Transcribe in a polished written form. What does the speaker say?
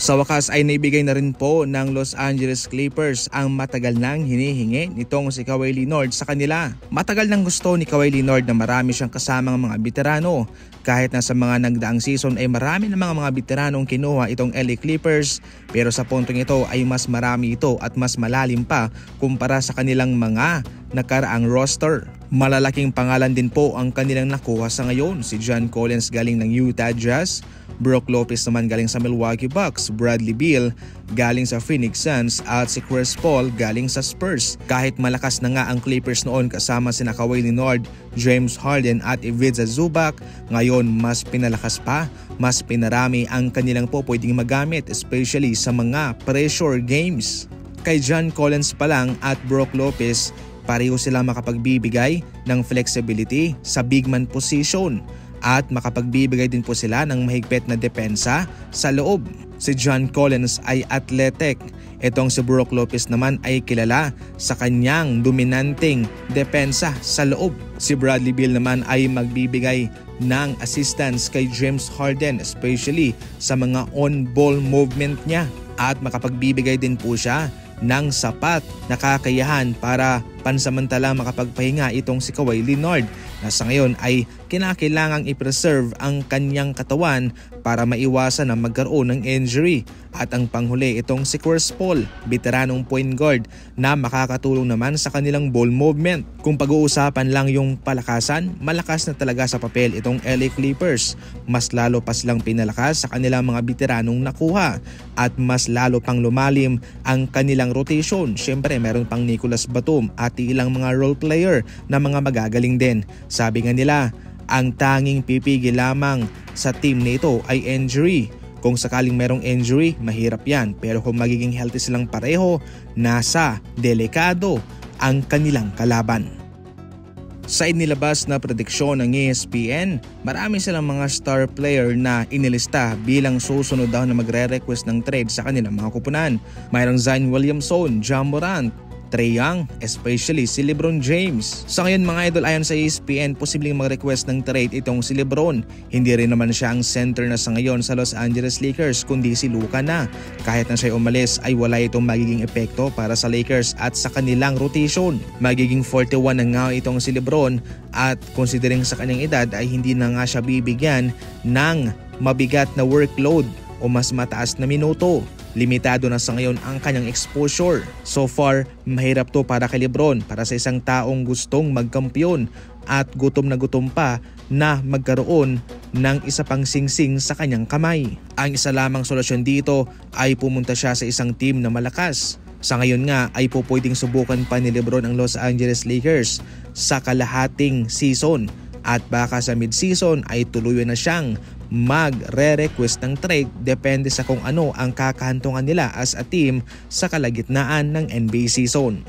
Sa wakas ay naibigay na rin po ng Los Angeles Clippers ang matagal nang hinihingi nitong si Kawhi Leonard sa kanila. Matagal nang gusto ni Kawhi Leonard na marami siyang kasamang mga veterano. Kahit na sa mga nagdaang season ay marami ng mga veteranong kinuha itong LA Clippers, pero sa puntong ito ay mas marami ito at mas malalim pa kumpara sa kanilang mga nakaraang roster. Malalaking pangalan din po ang kanilang nakuha sa ngayon, si John Collins galing ng Utah Jazz, Brook Lopez naman galing sa Milwaukee Bucks, Bradley Beal galing sa Phoenix Suns at si Chris Paul galing sa Spurs. Kahit malakas na nga ang Clippers noon kasama sina Kawhi Leonard, James Harden at Ivica Zubac, ngayon mas pinalakas pa, mas pinarami ang kanilang po pwedeng magamit especially sa mga pressure games. Kay John Collins pa lang at Brook Lopez, pareho sila makapagbibigay ng flexibility sa big man position at makapagbibigay din po sila ng mahigpit na depensa sa loob. Si John Collins ay athletic. Itong si Brook Lopez naman ay kilala sa kanyang dominanteng depensa sa loob. Si Bradley Beal naman ay magbibigay ng assistance kay James Harden especially sa mga on-ball movement niya at makapagbibigay din po siya ng sapat na kakayahan para pansamantalang makapagpahinga itong si Kawhi Leonard na sa ngayon ay kinakailangang i-preserve ang kanyang katawan para maiwasan na magkaroon ng injury. At ang panghuli itong si Chris Paul, veteranong point guard na makakatulong naman sa kanilang ball movement. Kung pag-uusapan lang yung palakasan, malakas na talaga sa papel itong LA Clippers. Mas lalo pa silang pinalakas sa kanilang mga veteranong nakuha at mas lalo pang lumalim ang kanilang rotation. Siyempre meron pang Nicolas Batum at ilang mga role player na mga magagaling din. Sabi nga nila, ang tanging pipigil lamang sa team nito ay injury. Kung sakaling merong injury, mahirap yan. Pero kung magiging healthy silang pareho, nasa delikado ang kanilang kalaban. Sa inilabas na prediksyon ng ESPN, marami silang mga star player na inilista bilang susunod daw na magre-request ng trade sa kanilang mga kupunan. Mayroong Zion Williamson, Ja Morant, Trae Young, especially si LeBron James. Sa ngayon mga idol, ayon sa ESPN, posibleng mag-request ng trade itong si LeBron. Hindi rin naman siya ang center na sa ngayon sa Los Angeles Lakers kundi si Luka na. Kahit na siya umalis ay wala itong magiging epekto para sa Lakers at sa kanilang rotation. Magiging 41 na nga itong si LeBron at considering sa kanyang edad ay hindi na nga siya bibigyan ng mabigat na workload o mas mataas na minuto. Limitado na sa ngayon ang kanyang exposure. So far, mahirap to para kay LeBron, para sa isang taong gustong magkampiyon at gutom na gutom pa na magkaroon ng isa pang singsing sa kanyang kamay. Ang isa lamang solusyon dito ay pumunta siya sa isang team na malakas. Sa ngayon nga ay pwedeng subukan pa ni LeBron ang Los Angeles Lakers sa kalahating season at baka sa mid-season ay tuluyan na siyang magre-request ng trade depende sa kung ano ang kakahantungan nila as a team sa kalagitnaan ng NBA season.